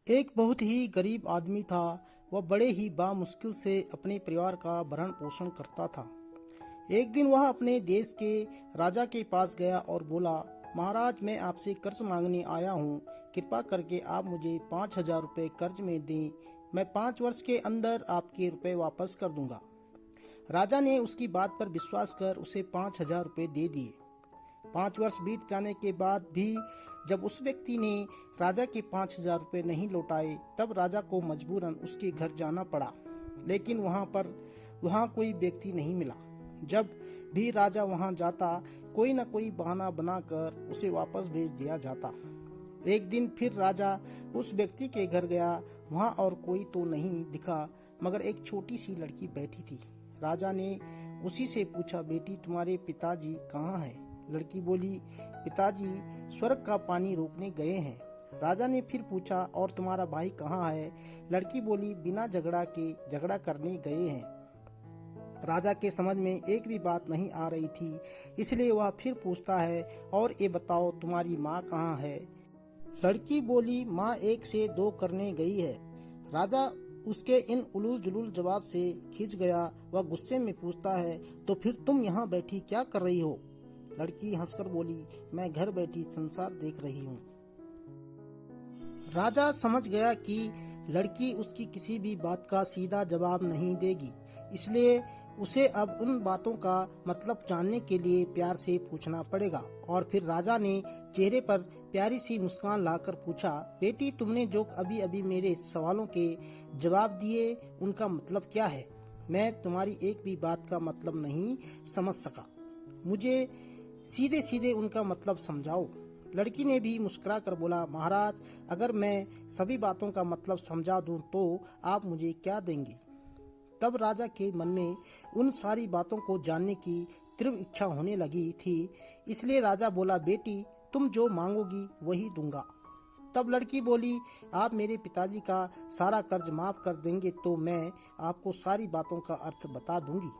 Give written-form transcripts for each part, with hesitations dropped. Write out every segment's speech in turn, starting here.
एक बहुत ही गरीब आदमी था। वह बड़े ही बामुश्किल से अपने परिवार का भरण पोषण करता था। एक दिन वह अपने देश के राजा के पास गया और बोला, महाराज, मैं आपसे कर्ज मांगने आया हूँ। कृपा करके आप मुझे 5,000 रुपये कर्ज में दें। मैं 5 वर्ष के अंदर आपके रुपए वापस कर दूंगा। राजा ने उसकी बात पर विश्वास कर उसे 5,000 रुपये दे दिए। 5 वर्ष बीत जाने के बाद भी जब उस व्यक्ति ने राजा के 5,000 रुपये नहीं लौटाए, तब राजा को मजबूरन उसके घर जाना पड़ा। लेकिन वहाँ कोई व्यक्ति नहीं मिला। जब भी राजा वहाँ जाता, कोई न कोई बहाना बनाकर उसे वापस भेज दिया जाता। एक दिन फिर राजा उस व्यक्ति के घर गया। वहाँ और कोई तो नहीं दिखा, मगर एक छोटी सी लड़की बैठी थी। राजा ने उसी से पूछा, बेटी, तुम्हारे पिताजी कहाँ हैं? लड़की बोली, पिताजी स्वर्ग का पानी रोकने गए हैं। राजा ने फिर पूछा, और तुम्हारा भाई कहाँ है? लड़की बोली, बिना झगड़ा के झगड़ा करने गए हैं। राजा के समझ में एक भी बात नहीं आ रही थी, इसलिए वह फिर पूछता है, और ये बताओ, तुम्हारी माँ कहाँ है? लड़की बोली, माँ 1 से 2 करने गई है। राजा उसके इन उलूल जुलूल जवाब से खिंच गया। वह गुस्से में पूछता है, तो फिर तुम यहाँ बैठी क्या कर रही हो? लड़की हंसकर बोली, मैं घर बैठी संसार देख रही हूँ। राजा समझ गया कि लड़की उसकी किसी भी बात का सीधा जवाब नहीं देगी, इसलिए उसे अब उन बातों का मतलब जानने के लिए प्यार से पूछना पड़ेगा। और फिर राजा ने चेहरे पर प्यारी सी मुस्कान लाकर पूछा, बेटी, तुमने जो अभी अभी मेरे सवालों के जवाब दिए, उनका मतलब क्या है? मैं तुम्हारी एक भी बात का मतलब नहीं समझ सका। मुझे सीधे सीधे उनका मतलब समझाओ। लड़की ने भी मुस्कुरा कर बोला, महाराज, अगर मैं सभी बातों का मतलब समझा दूं तो आप मुझे क्या देंगे? तब राजा के मन में उन सारी बातों को जानने की तीव्र इच्छा होने लगी थी, इसलिए राजा बोला, बेटी, तुम जो मांगोगी वही दूंगा। तब लड़की बोली, आप मेरे पिताजी का सारा कर्ज माफ कर देंगे तो मैं आपको सारी बातों का अर्थ बता दूंगी।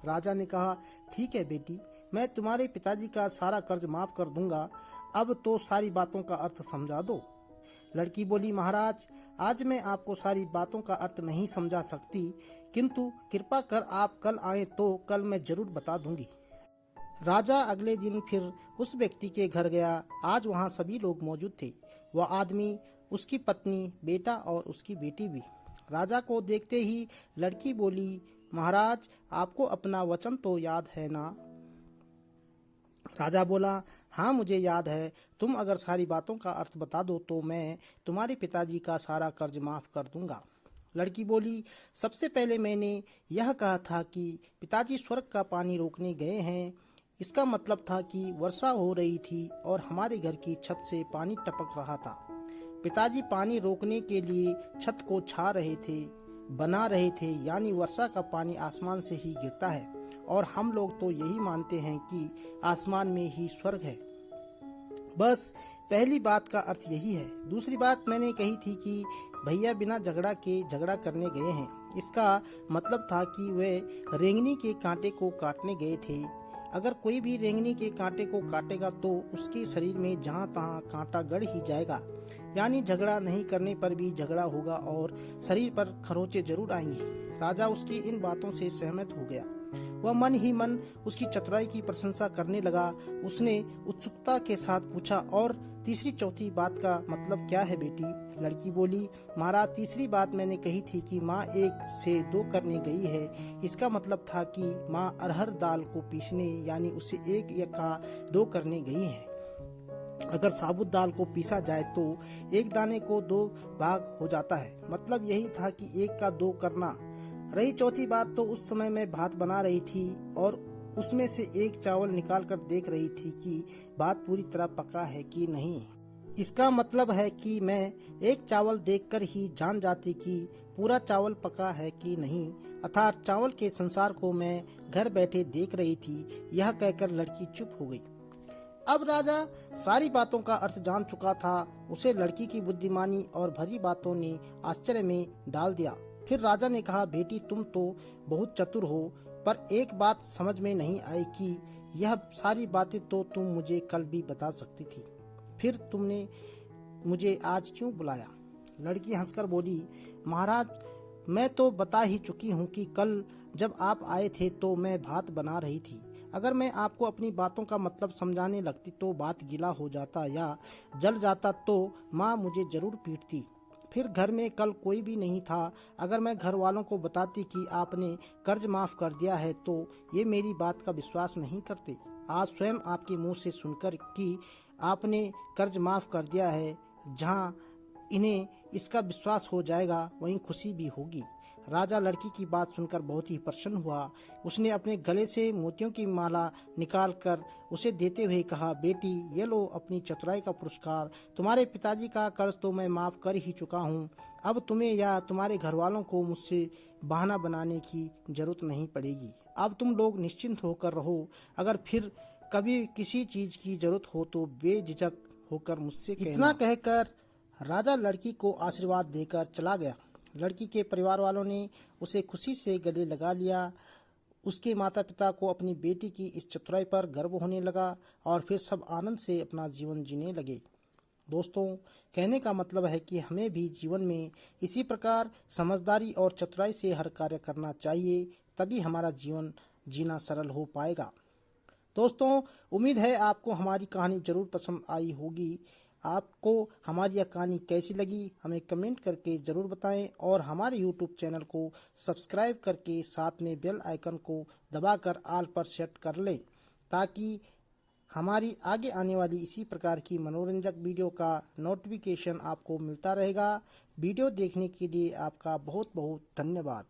राजा ने कहा, ठीक है बेटी, मैं तुम्हारे पिताजी का सारा कर्ज माफ कर दूंगा। अब तो सारी बातों का अर्थ समझा दो। लड़की बोली, महाराज, आज मैं आपको सारी बातों का अर्थ नहीं समझा सकती, किंतु कृपा कर आप कल आए तो कल मैं जरूर बता दूंगी। राजा अगले दिन फिर उस व्यक्ति के घर गया। आज वहाँ सभी लोग मौजूद थे। वह आदमी, उसकी पत्नी, बेटा और उसकी बेटी भी। राजा को देखते ही लड़की बोली, महाराज, आपको अपना वचन तो याद है ना? राजा बोला, हाँ, मुझे याद है। तुम अगर सारी बातों का अर्थ बता दो तो मैं तुम्हारे पिताजी का सारा कर्ज माफ कर दूंगा। लड़की बोली, सबसे पहले मैंने यह कहा था कि पिताजी स्वर्ग का पानी रोकने गए हैं। इसका मतलब था कि वर्षा हो रही थी और हमारे घर की छत से पानी टपक रहा था। पिताजी पानी रोकने के लिए छत को छा रहे थे, बना रहे थे, यानी वर्षा का पानी आसमान से ही गिरता है, और हम लोग तो यही मानते हैं कि आसमान में ही स्वर्ग है। बस पहली बात का अर्थ यही है। दूसरी बात मैंने कही थी कि भैया बिना झगड़ा के झगड़ा करने गए हैं। इसका मतलब था कि वे रेंगनी के कांटे को काटने गए थे। अगर कोई भी रेंगनी के कांटे को काटेगा तो उसके शरीर में जहाँ तहाँ कांटा गड़ ही जाएगा, यानी झगड़ा नहीं करने पर भी झगड़ा होगा और शरीर पर खरोंचे जरूर आएंगी। राजा उसकी इन बातों से सहमत हो गया। वह मन ही मन उसकी चतुराई की प्रशंसा करने लगा। उसने उत्सुकता के साथ पूछा, और तीसरी चौथी बात का मतलब क्या है बेटी? लड़की बोली, महाराज, तीसरी बात मैंने कही थी कि माँ 1 से 2 करने गई है। इसका मतलब था कि माँ अरहर दाल को पीसने, यानी उसे 1 या का 2 करने गई है। अगर साबुत दाल को पीसा जाए तो एक दाने को 2 भाग हो जाता है। मतलब यही था कि 1 का 2 करना। रही चौथी बात, तो उस समय मैं भात बना रही थी और उसमें से एक चावल निकाल कर देख रही थी कि भात पूरी तरह पका है कि नहीं। इसका मतलब है कि मैं एक चावल देखकर ही जान जाती कि पूरा चावल पका है कि नहीं, अर्थात चावल के संसार को मैं घर बैठे देख रही थी। यह कहकर लड़की चुप हो गई। अब राजा सारी बातों का अर्थ जान चुका था। उसे लड़की की बुद्धिमानी और भरी बातों ने आश्चर्य में डाल दिया। फिर राजा ने कहा, बेटी, तुम तो बहुत चतुर हो, पर एक बात समझ में नहीं आई कि यह सारी बातें तो तुम मुझे कल भी बता सकती थी, फिर तुमने मुझे आज क्यों बुलाया? लड़की हंसकर बोली, महाराज, मैं तो बता ही चुकी हूँ कि कल जब आप आए थे तो मैं भात बना रही थी। अगर मैं आपको अपनी बातों का मतलब समझाने लगती तो बात गीला हो जाता या जल जाता तो माँ मुझे जरूर पीटती। फिर घर में कल कोई भी नहीं था। अगर मैं घर वालों को बताती कि आपने कर्ज माफ कर दिया है तो ये मेरी बात का विश्वास नहीं करते। आज स्वयं आपके मुंह से सुनकर कि आपने कर्ज माफ कर दिया है, जहां इन्हें इसका विश्वास हो जाएगा वहीं खुशी भी होगी। राजा लड़की की बात सुनकर बहुत ही प्रसन्न हुआ। उसने अपने गले से मोतियों की माला निकालकर उसे देते हुए कहा, बेटी, ये लो अपनी चतुराई का पुरस्कार। तुम्हारे पिताजी का कर्ज तो मैं माफ कर ही चुका हूँ। अब तुम्हें या तुम्हारे घर वालों को मुझसे बहाना बनाने की जरूरत नहीं पड़ेगी। अब तुम लोग निश्चिंत होकर रहो। अगर फिर कभी किसी चीज की जरूरत हो तो बेझिझक होकर मुझसे कहना। इतना कहकर राजा लड़की को आशीर्वाद देकर चला गया। लड़की के परिवार वालों ने उसे खुशी से गले लगा लिया। उसके माता पिता को अपनी बेटी की इस चतुराई पर गर्व होने लगा और फिर सब आनंद से अपना जीवन जीने लगे। दोस्तों, कहने का मतलब है कि हमें भी जीवन में इसी प्रकार समझदारी और चतुराई से हर कार्य करना चाहिए, तभी हमारा जीवन जीना सरल हो पाएगा। दोस्तों, उम्मीद है आपको हमारी कहानी जरूर पसंद आई होगी। आपको हमारी यह कहानी कैसी लगी हमें कमेंट करके ज़रूर बताएं और हमारे YouTube चैनल को सब्सक्राइब करके साथ में बेल आइकन को दबाकर ऑल पर सेट कर लें, ताकि हमारी आगे आने वाली इसी प्रकार की मनोरंजक वीडियो का नोटिफिकेशन आपको मिलता रहेगा। वीडियो देखने के लिए आपका बहुत बहुत धन्यवाद।